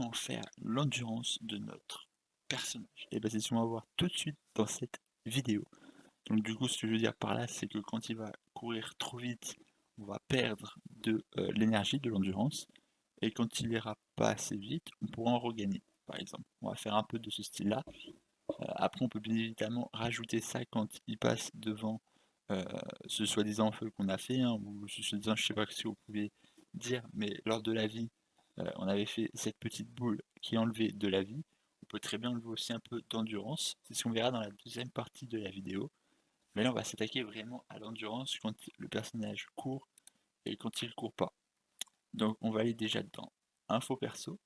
comment faire l'endurance de notre personnage. Et ben c'est ce qu'on va voir tout de suite dans cette vidéo. Donc du coup, ce que je veux dire par là, c'est que quand il va courir trop vite, on va perdre de l'énergie, de l'endurance, et quand il ira pas assez vite, on pourra en regagner, par exemple. On va faire un peu de ce style-là. Après, on peut bien évidemment rajouter ça quand il passe devant euh, ce soi-disant feu qu'on a fait, hein, ou ce soi-disant, je sais pas ce que vous pouvez dire, mais lors de la vie, on avait fait cette petite boule qui enlevait de la vie. On peut très bien enlever aussi un peu d'endurance. C'est ce qu'on verra dans la deuxième partie de la vidéo. Mais là, on va s'attaquer vraiment à l'endurance quand le personnage court et quand il court pas. Donc, on va aller déjà dans Info perso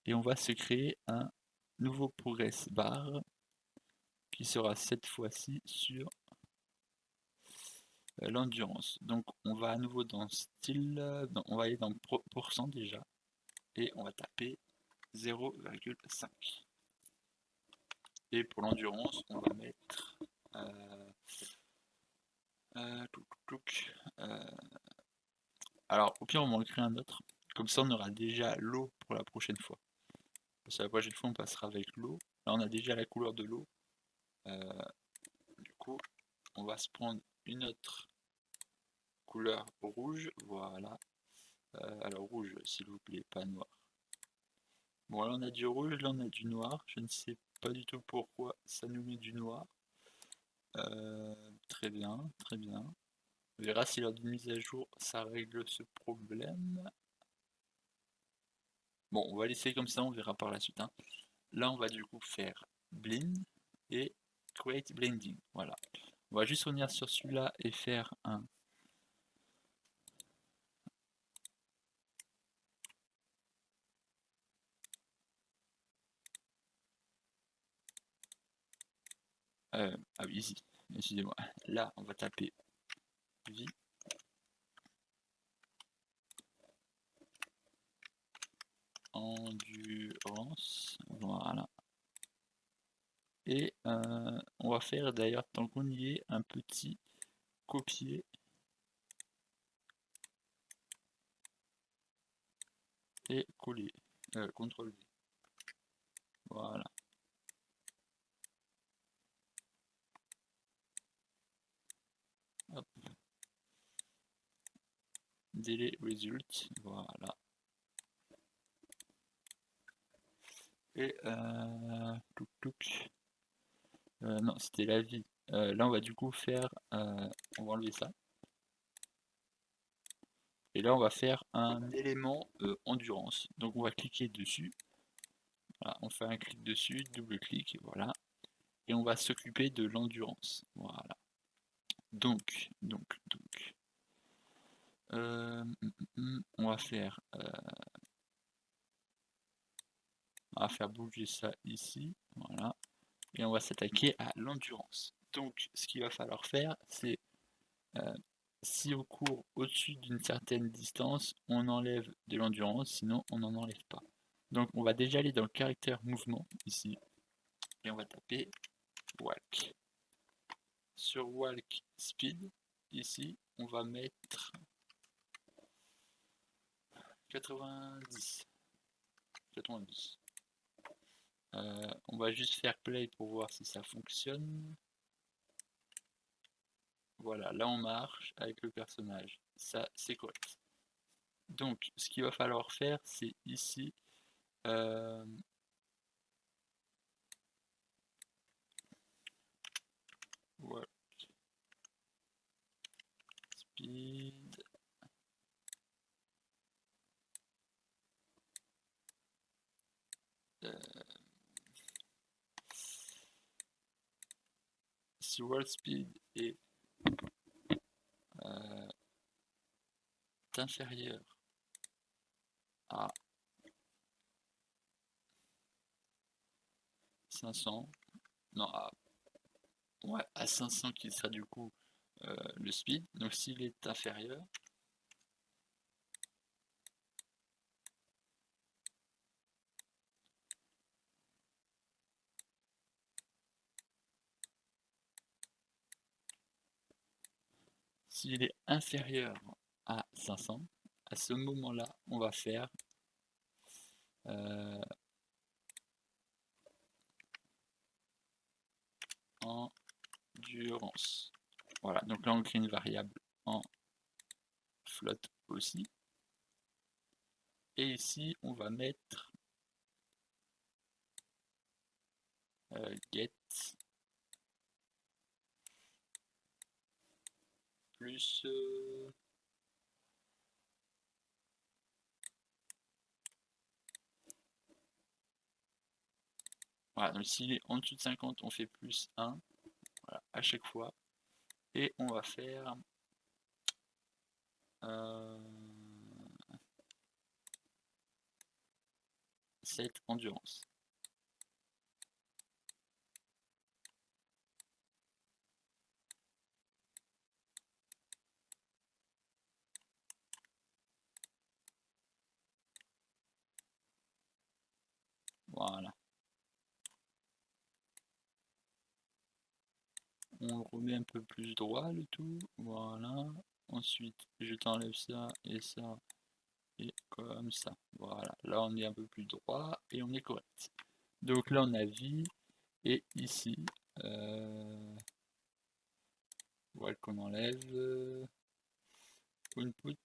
et on va se créer un nouveau progress bar qui sera cette fois-ci sur l'endurance. Donc, on va à nouveau dans style, on va aller dans pourcent déjà et on va taper 0,5. Et pour l'endurance, on va mettre alors au pire on va en créer un autre. Comme ça on aura déjà l'eau pour la prochaine fois. Parce que la prochaine fois on passera avec l'eau. Là on a déjà la couleur de l'eau. Du coup on va se prendre une autre couleur rouge. Voilà. Alors rouge s'il vous plaît, pas noir. Bon là on a du rouge, là on a du noir. Je ne sais pas du tout pourquoi ça nous met du noir. Très bien, très bien. On verra si lors d'une mise à jour ça règle ce problème. Bon, on va laisser comme ça, on verra par la suite, hein. Là, on va du coup faire Blend et Create Blending. Voilà. On va juste revenir sur celui-là et faire un ah oui, ici, excusez-moi. Là, on va taper vie endurance. Voilà. Et on va faire d'ailleurs, tant qu'on y est, un petit copier et coller. CTRL V. Voilà. Hop. Delay result. Voilà. Et non, c'était la vie. Là, on va du coup faire, on va enlever ça. Et là, on va faire un élément endurance. Donc, on va cliquer dessus. Voilà, on fait un clic dessus, double-clic, voilà. Et on va s'occuper de l'endurance. Voilà. Donc, on va faire, bouger ça ici, voilà. Et on va s'attaquer à l'endurance. Donc, ce qu'il va falloir faire, c'est si on court au-dessus d'une certaine distance, on enlève de l'endurance, sinon on n'en enlève pas. Donc on va déjà aller dans le caractère mouvement ici et on va taper walk. Sur walk speed, ici on va mettre 90. On va juste faire play pour voir si ça fonctionne. Voilà, là on marche avec le personnage. Ça c'est correct. Donc ce qu'il va falloir faire, c'est ici walk speed. Si world speed est inférieur à 500, non à 500 qui sera du coup le speed, donc s'il est inférieur, s'il est inférieur à 500, à ce moment-là, on va faire endurance. Voilà, donc là on crée une variable en float aussi. Et ici on va mettre get plus voilà, donc s'il est en dessous de 50, on fait plus 1, voilà, à chaque fois. Et on va faire cette endurance. Voilà. On le remet un peu plus droit le tout. Voilà. Ensuite, je t'enlève ça et ça. Et comme ça. Voilà. Là, on est un peu plus droit et on est correct. Donc là, on a vie. Et ici, voilà qu'on enlève. Input.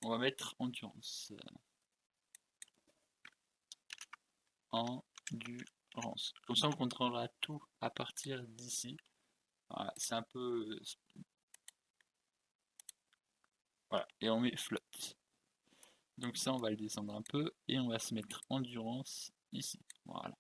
On va mettre endurance. Endurance. Comme ça, on contrôlera tout à partir d'ici. Voilà, c'est un peu... Voilà, et on met float. Donc ça, on va le descendre un peu, et on va se mettre endurance ici. Voilà.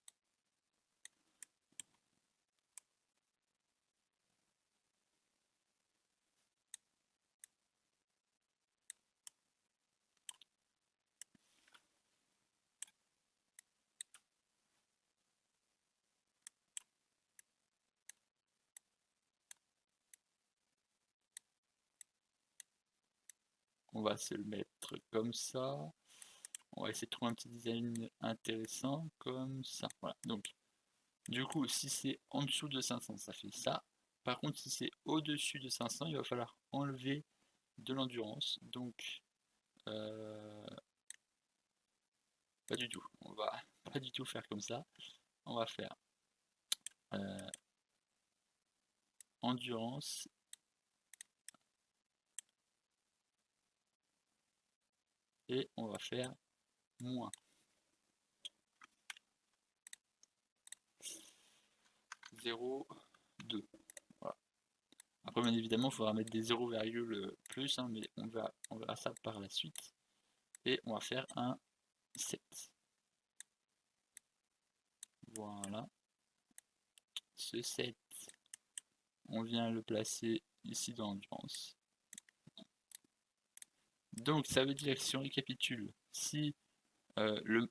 On va se le mettre comme ça. On va essayer de trouver un petit design intéressant, comme ça. Voilà, donc, du coup, si c'est en dessous de 500, ça fait ça. Par contre, si c'est au-dessus de 500, il va falloir enlever de l'endurance. Donc, pas du tout. On va pas du tout faire comme ça. On va faire endurance et on va faire moins 0,2. Voilà. Après, bien évidemment, il faudra mettre des 0, plus, hein, mais on verra ça par la suite. Et on va faire un 7. Voilà. Ce 7, on vient le placer ici dans l'endurance. Donc, ça veut dire que si on récapitule, si le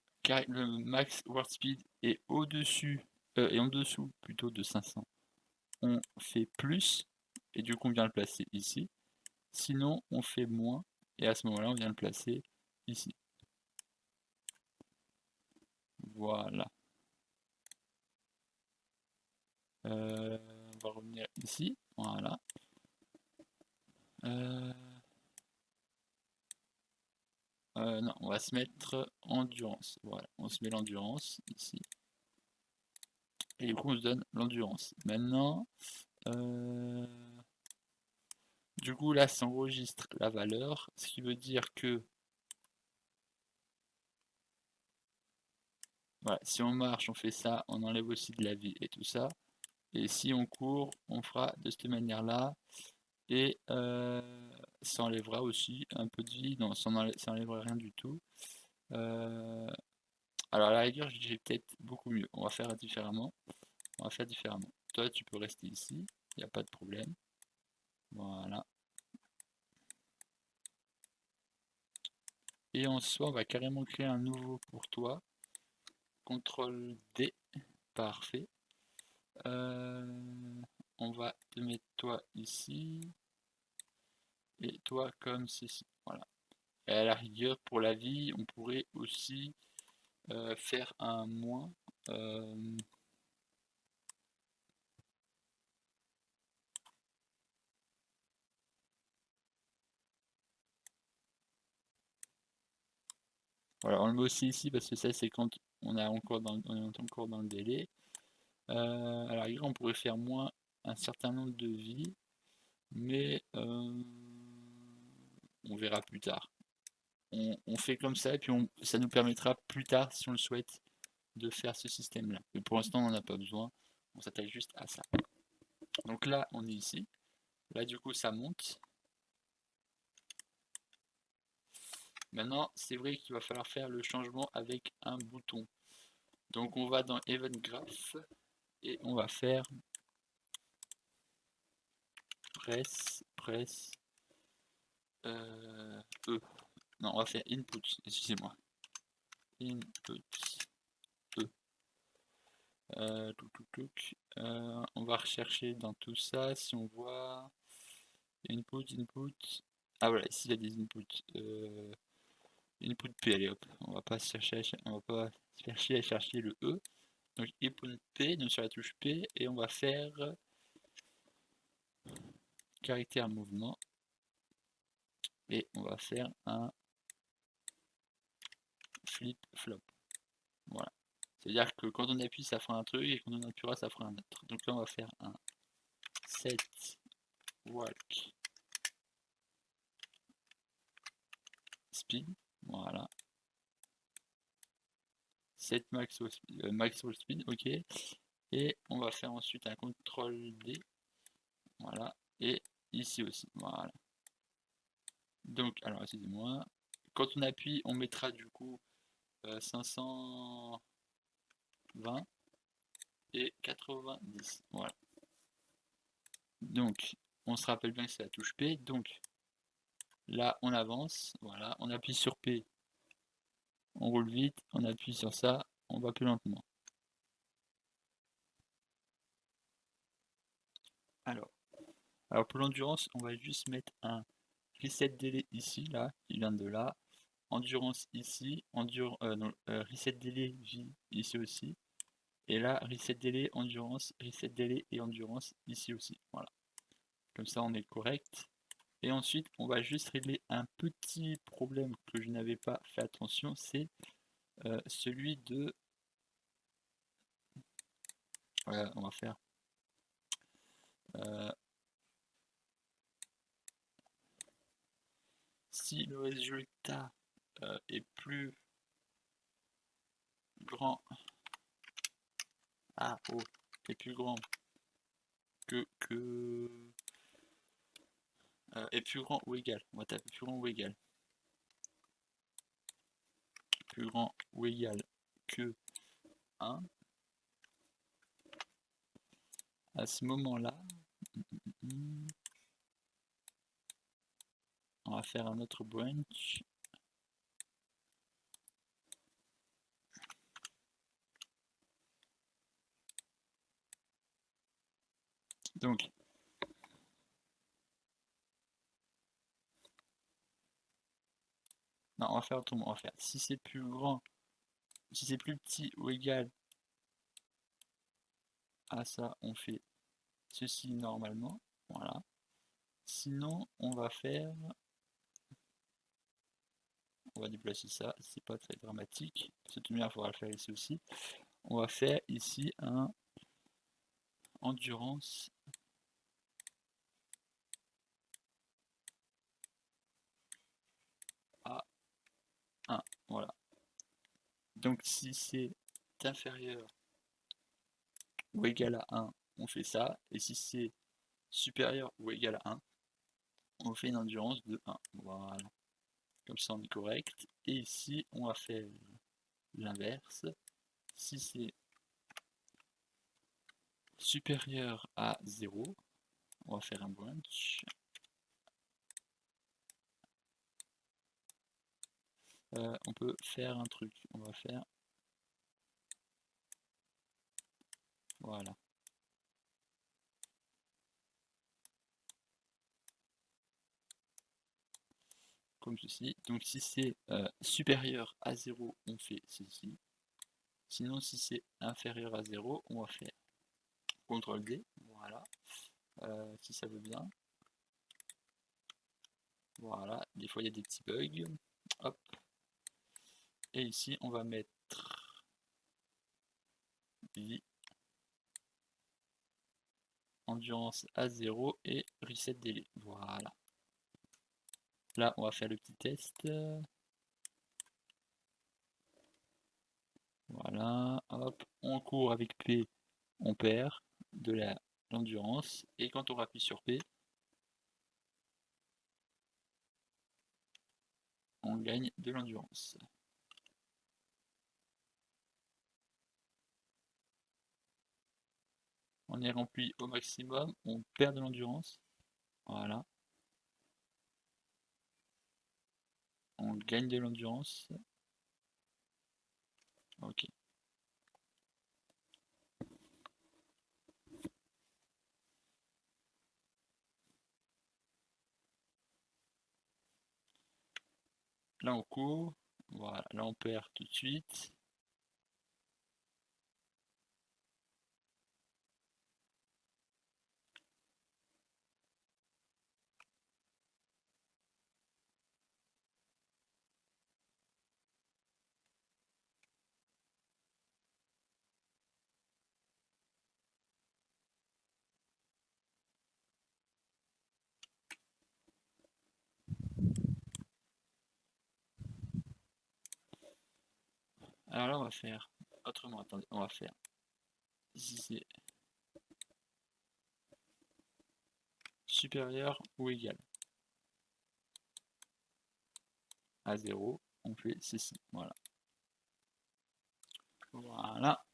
max word speed est au-dessus et en dessous plutôt de 500, on fait plus et du coup on vient le placer ici. Sinon on fait moins et à ce moment-là on vient le placer ici. Voilà. On va revenir ici. Voilà. Non, on va se mettre endurance. Voilà, on se met l'endurance ici. Et du coup on se donne l'endurance. Maintenant, du coup là ça enregistre la valeur, ce qui veut dire que voilà, si on marche, on fait ça, on enlève aussi de la vie et tout ça. Et si on court, on fera de cette manière-là. Et ça enlèvera aussi un peu de vie. Non, ça enlèvera rien du tout. Alors à la rigueur, j'ai peut-être beaucoup mieux. On va faire différemment. On va faire différemment. Toi, tu peux rester ici. Il n'y a pas de problème. Voilà. Et en soi, on va carrément créer un nouveau pour toi. CTRL D. Parfait. On va te mettre toi ici. Et toi comme ceci. Voilà. Et à la rigueur, pour la vie, on pourrait aussi faire un moins. Voilà, on le met aussi ici parce que ça c'est quand on est encore dans le délai. À la rigueur, on pourrait faire moins un certain nombre de vies, mais on verra plus tard. On fait comme ça et puis ça nous permettra plus tard, si on le souhaite, de faire ce système-là. Mais pour l'instant, on n'en a pas besoin. On s'attaque juste à ça. Donc là, on est ici. Là, du coup, ça monte. Maintenant, c'est vrai qu'il va falloir faire le changement avec un bouton. Donc on va dans Event Graph et on va faire press E. Non, on va faire input, excusez-moi. Input E. On va rechercher dans tout ça si on voit input. Ah voilà, ici il y a des inputs. Input P, allez hop, on va pas chercher à chercher le E. Donc input P, donc sur la touche P, et on va faire caractère mouvement. Et on va faire un flip flop. Voilà. C'est-à-dire que quand on appuie, ça fera un truc, et quand on appuiera, ça fera un autre. Donc là, on va faire un set walk speed. Voilà. Set max wall speed, ok. Et on va faire ensuite un CTRL D. Voilà. Et ici aussi. Voilà. Donc, alors, excusez-moi. Quand on appuie, on mettra du coup 520 et 90. Voilà. Donc, on se rappelle bien que c'est la touche P. Donc, là, on avance. Voilà. On appuie sur P. On roule vite. On appuie sur ça. On va plus lentement. Alors pour l'endurance, on va juste mettre un reset délai ici, là, qui vient de là. Endurance ici. Reset délai vie ici aussi. Et là, reset délai, endurance, reset délai et endurance ici aussi. Voilà. Comme ça, on est correct. Et ensuite, on va juste régler un petit problème que je n'avais pas fait attention, c'est celui de... on va faire... si le résultat est plus grand... est plus grand est plus grand ou égal. On va taper plus grand ou égal. Plus grand ou égal que 1. À ce moment-là, on va faire un autre branch. Donc, non, on va faire autrement. On va faire si c'est plus grand, si c'est plus petit ou égal à ça, on fait ceci normalement. Voilà. Sinon, on va déplacer ça, c'est pas très dramatique. Cette lumière, il faudra le faire ici aussi. On va faire ici un endurance à 1. Voilà. Donc si c'est inférieur ou égal à 1, on fait ça. Et si c'est supérieur ou égal à 1, on fait une endurance de 1. Voilà. Comme ça, on est correct. Et ici, on va faire l'inverse. Si c'est supérieur à 0, on va faire un branch. On peut faire un truc. On va faire... Voilà. Comme ceci. Donc si c'est supérieur à 0, on fait ceci. Sinon, si c'est inférieur à 0, on va faire CTRL D. Voilà. Si ça veut bien. Voilà. Des fois, il y a des petits bugs. Hop. Et ici, on va mettre vie endurance à 0 et reset délai. Voilà. Là, on va faire le petit test. Voilà, hop, on court avec P, on perd de l'endurance. Et quand on appuie sur P, on gagne de l'endurance. On est rempli au maximum, on perd de l'endurance. Voilà. On gagne de l'endurance. Ok. Là on court. Voilà, là on perd tout de suite. Alors là on va faire autrement, attendez, on va faire ici c'est supérieur ou égal à 0, on fait ceci, voilà. Voilà.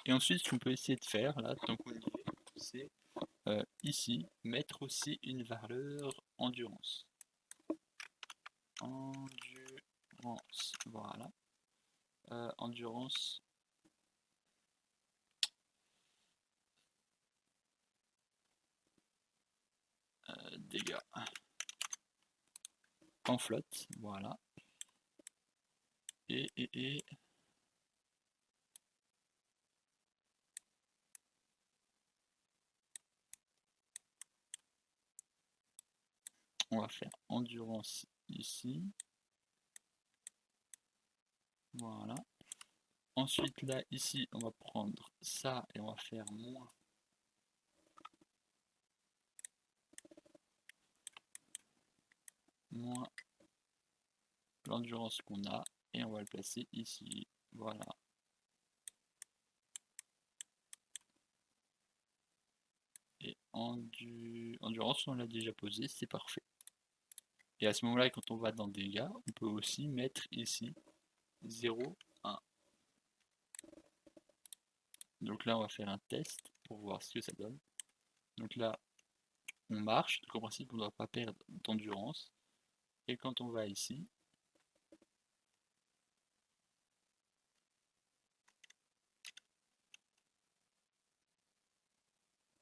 Et ensuite ce qu'on peut essayer de faire là, tant qu'on y est, c'est ici mettre aussi une valeur endurance. Endurance, voilà. Endurance dégâts en flotte, voilà. Et on va faire endurance ici, voilà. Ensuite là ici on va prendre ça et on va faire moins l'endurance qu'on a et on va le placer ici, voilà. Et endurance on l'a déjà posé, c'est parfait. Et à ce moment-là, quand on va dans dégâts, on peut aussi mettre ici 0, 1. Donc là, on va faire un test pour voir ce que ça donne. Donc là, on marche, donc en principe, on ne doit pas perdre d'endurance. Et quand on va ici,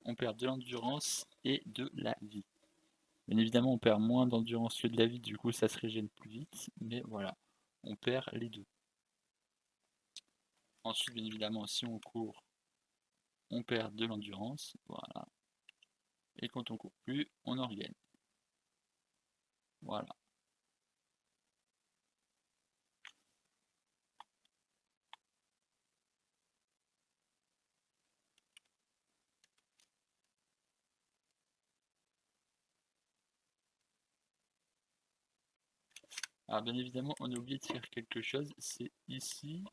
on perd de l'endurance et de la vie. Bien évidemment, on perd moins d'endurance que de la vie, du coup, ça se régène plus vite. Mais voilà, on perd les deux. Ensuite, bien évidemment, si on court, on perd de l'endurance. Voilà. Et quand on court plus, on en regagne. Voilà. Alors bien évidemment, on a oublié de faire quelque chose, c'est ici,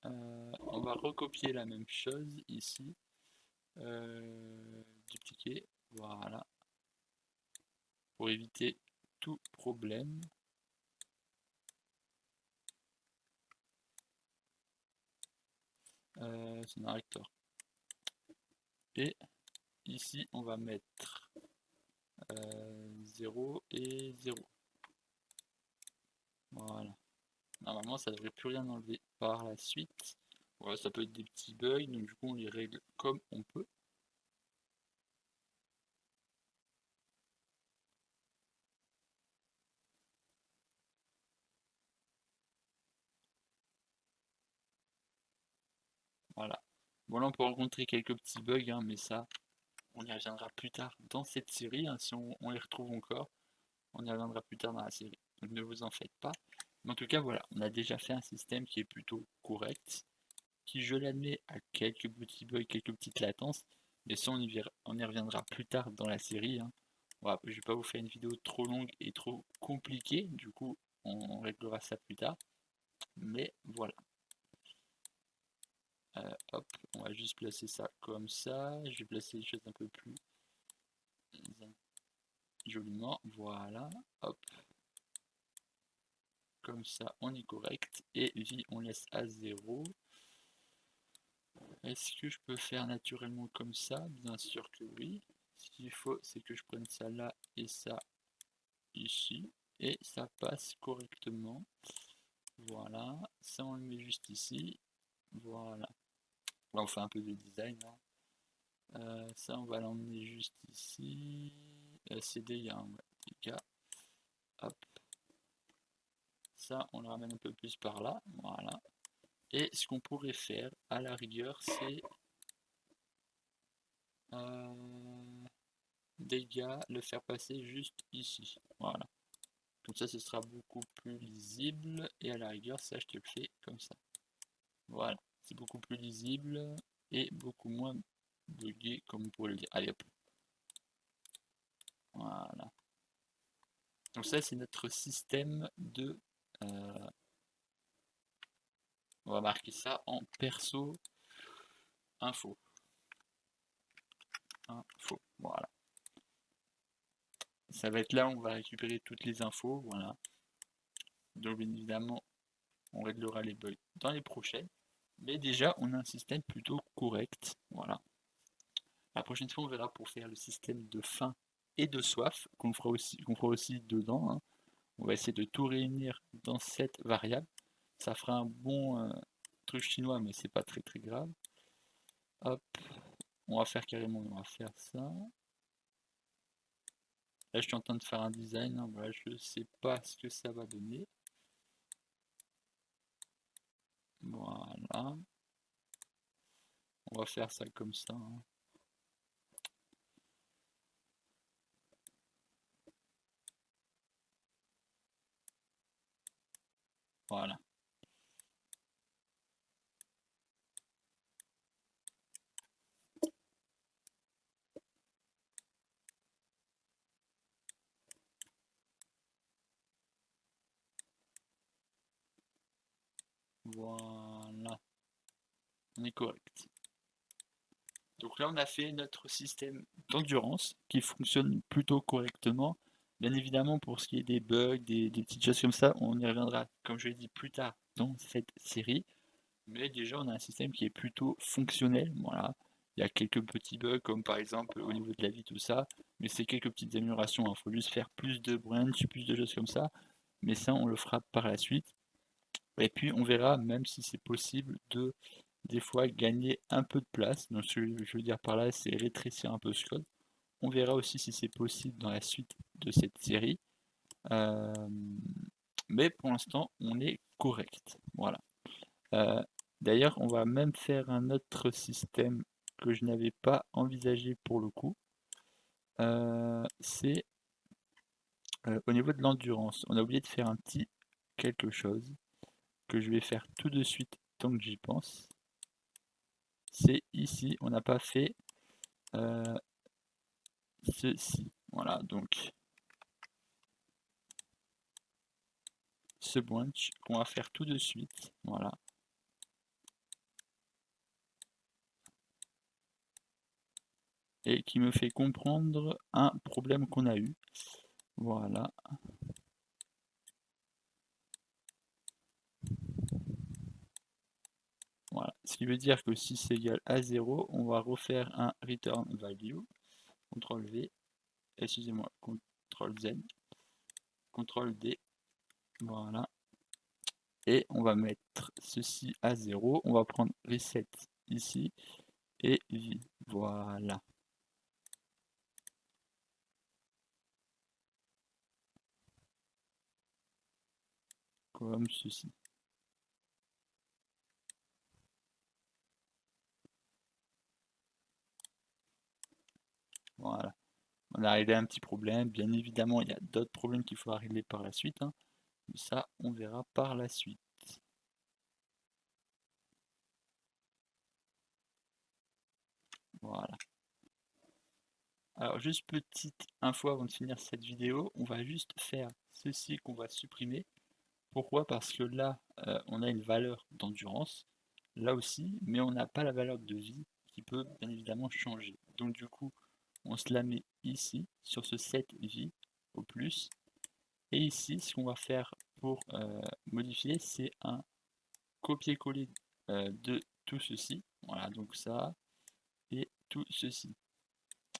on va recopier la même chose ici, dupliquer, voilà, pour éviter tout problème. C'est un recteur. Et ici, on va mettre 0 et 0. Voilà. Normalement, ça devrait plus rien enlever par la suite. Voilà, ça peut être des petits bugs, donc du coup, on les règle comme on peut. Voilà. Bon, là, on peut rencontrer quelques petits bugs, hein, mais ça, on y reviendra plus tard dans cette série, hein, si on les retrouve encore, on y reviendra plus tard dans la série. Donc ne vous en faites pas. Mais en tout cas, voilà, on a déjà fait un système qui est plutôt correct, qui, je l'admets, a quelques petits bugs, quelques petites latences, Mais ça, on y reviendra plus tard dans la série, hein. Voilà, je vais pas vous faire une vidéo trop longue et trop compliquée, du coup, on réglera ça plus tard. Mais voilà. Hop, on va juste placer ça comme ça. Je vais placer les choses un peu plus joliment. Voilà, hop. Comme ça, on est correct. Et vie, on laisse à 0. Est-ce que je peux faire naturellement comme ça? Bien sûr que oui. Ce qu'il faut, c'est que je prenne ça là et ça ici. Et ça passe correctement. Voilà. Ça, on le met juste ici. Voilà. Là, on fait un peu de design, hein. Ça, on va l'emmener juste ici. C'est des gars, ouais, hop. Ça, on le ramène un peu plus par là. Voilà. Et ce qu'on pourrait faire, à la rigueur, c'est dégâts, le faire passer juste ici. Voilà. Comme ça, ce sera beaucoup plus lisible. Et à la rigueur, ça, je te le fais comme ça. Voilà. C'est beaucoup plus lisible et beaucoup moins bugué, comme vous pourrez le dire. Allez, hop. Voilà. Donc ça, c'est notre système de... on va marquer ça en perso info. Info. Voilà. Ça va être là où on va récupérer toutes les infos. Voilà. Donc bien évidemment, on réglera les bugs dans les prochaines. Mais déjà, on a un système plutôt correct. Voilà. La prochaine fois, on verra pour faire le système de faim et de soif, qu'on fera aussi dedans, hein. On va essayer de tout réunir dans cette variable. Ça fera un bon truc chinois, mais c'est pas très très grave. Hop, on va faire carrément, on va faire ça. Là, je suis en train de faire un design, hein. Voilà, je sais pas ce que ça va donner. Voilà. On va faire ça comme ça, hein. Voilà. Voilà. On est correct. Donc là, on a fait notre système d'endurance qui fonctionne plutôt correctement. Bien évidemment, pour ce qui est des bugs, des petites choses comme ça, on y reviendra, comme je l'ai dit plus tard dans cette série. Mais déjà, on a un système qui est plutôt fonctionnel. Voilà. Il y a quelques petits bugs, comme par exemple au niveau de la vie, tout ça. Mais c'est quelques petites améliorations. Il faut juste faire plus de branch, plus de choses comme ça. Mais ça, on le fera par la suite. Et puis, on verra, même si c'est possible, de des fois gagner un peu de place. Donc, ce que je veux dire par là, c'est rétrécir un peu ce code. On verra aussi si c'est possible dans la suite de cette série. Euh, mais pour l'instant, on est correct. Voilà. Euh, D'ailleurs, on va même faire un autre système que je n'avais pas envisagé pour le coup. C'est au niveau de l'endurance. On a oublié de faire un petit quelque chose que je vais faire tout de suite tant que j'y pense. C'est ici, on n'a pas fait euh, ceci. Voilà, donc ce branch qu'on va faire tout de suite. Voilà. Et qui me fait comprendre un problème qu'on a eu. Voilà. Voilà. Ce qui veut dire que si c'est égal à 0, on va refaire un return value. CTRL V, excusez-moi, CTRL Z, CTRL D. Voilà. Et on va mettre ceci à 0. On va prendre reset ici et V. Voilà. Comme ceci. Voilà. On a réglé un petit problème. Bien évidemment, il y a d'autres problèmes qu'il faudra régler par la suite, hein. Mais ça, on verra par la suite. Voilà. Alors juste petite info avant de finir cette vidéo, on va juste faire ceci qu'on va supprimer. Pourquoi? Parce que là, on a une valeur d'endurance, là aussi, mais on n'a pas la valeur de vie qui peut bien évidemment changer. Donc du coup, on se la met ici, sur ce set vie au plus. Et ici, ce qu'on va faire pour modifier, c'est un copier-coller de tout ceci. Voilà, donc ça et tout ceci.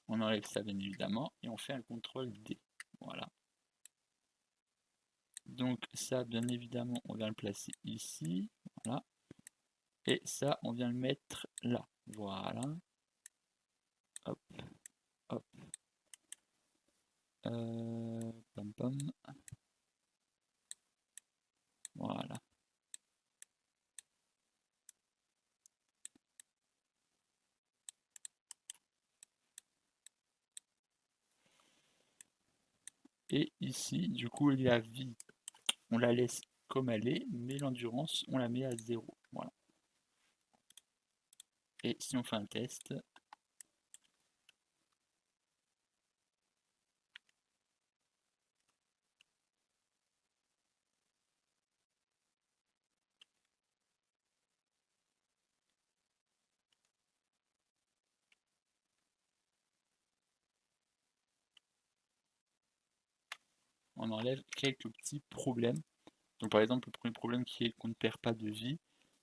On enlève ça bien évidemment et on fait un CTRL D. Voilà. Donc ça, bien évidemment, on vient le placer ici. Voilà. Et ça, on vient le mettre là. Voilà. Hop, hop. Pam pam. Voilà. Et ici, du coup, la vie, on la laisse comme elle est, mais l'endurance, on la met à 0. Voilà. Et si on fait un test, on enlève quelques petits problèmes. Donc par exemple, le premier problème qui est qu'on ne perd pas de vie,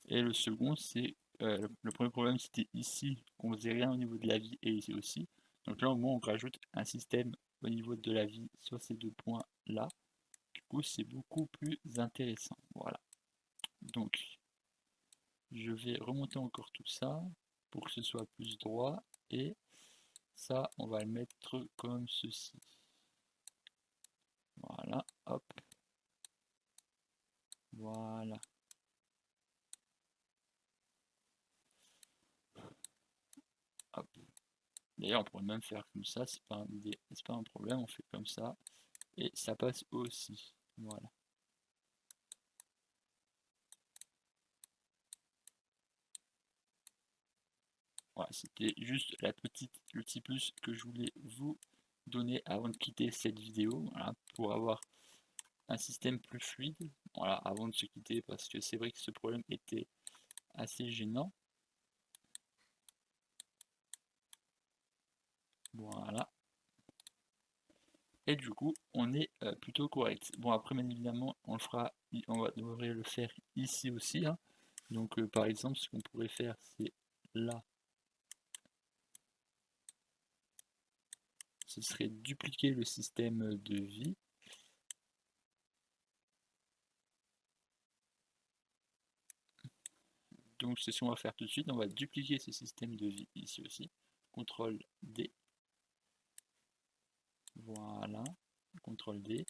et le second, c'est le premier problème, c'était ici qu'on faisait rien au niveau de la vie, et ici aussi. Donc là, au moins, on rajoute un système au niveau de la vie sur ces deux points là. Du coup, c'est beaucoup plus intéressant. Voilà. Donc, je vais remonter encore tout ça pour que ce soit plus droit, et ça, on va le mettre comme ceci. Voilà, hop. Voilà. Hop. D'ailleurs, on pourrait même faire comme ça, c'est pas un problème, on fait comme ça, et ça passe aussi. Voilà. Voilà, c'était juste le petit plus que je voulais vous donner avant de quitter cette vidéo, voilà, pour avoir un système plus fluide, voilà, avant de se quitter, parce que c'est vrai que ce problème était assez gênant. Voilà. Et du coup, on est plutôt correct. Bon, après, bien évidemment, on devrait le faire ici aussi, hein. Donc, par exemple, ce qu'on pourrait faire, c'est là, ce serait dupliquer le système de vie. Donc, c'est ce qu'on va faire tout de suite. On va dupliquer ce système de vie ici aussi. CTRL D. Voilà. CTRL D.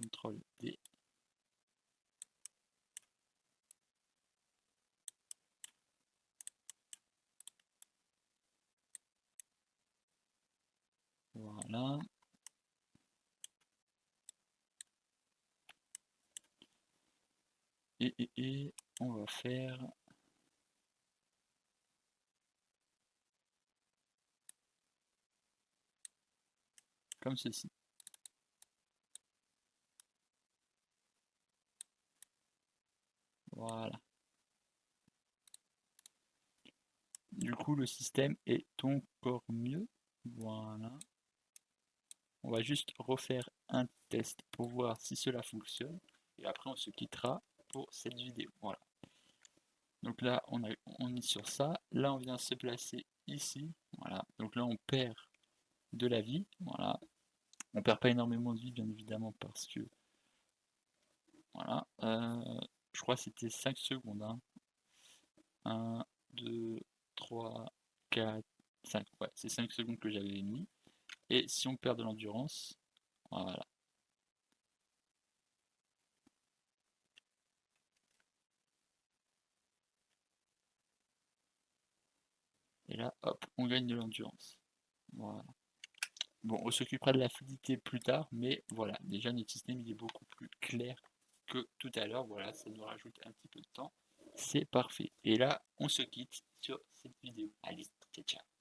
CTRL D. Voilà. Et on va faire comme ceci. Voilà. Du coup, le système est encore mieux. Voilà. On va juste refaire un test pour voir si cela fonctionne. Et après, on se quittera pour cette vidéo. Voilà. Donc là, on est sur ça. Là, on vient se placer ici. Voilà. Donc là, on perd de la vie. Voilà. On perd pas énormément de vie, bien évidemment, parce que... Voilà. Je crois que c'était 5 secondes. Hein. 1, 2, 3, 4, 5. Ouais, c'est 5 secondes que j'avais mis. Et si on perd de l'endurance, voilà. Et là, hop, on gagne de l'endurance. Voilà. Bon, on s'occupera de la fluidité plus tard, mais voilà, déjà notre système il est beaucoup plus clair que tout à l'heure. Voilà, ça nous rajoute un petit peu de temps. C'est parfait. Et là, on se quitte sur cette vidéo. Allez, ciao, ciao.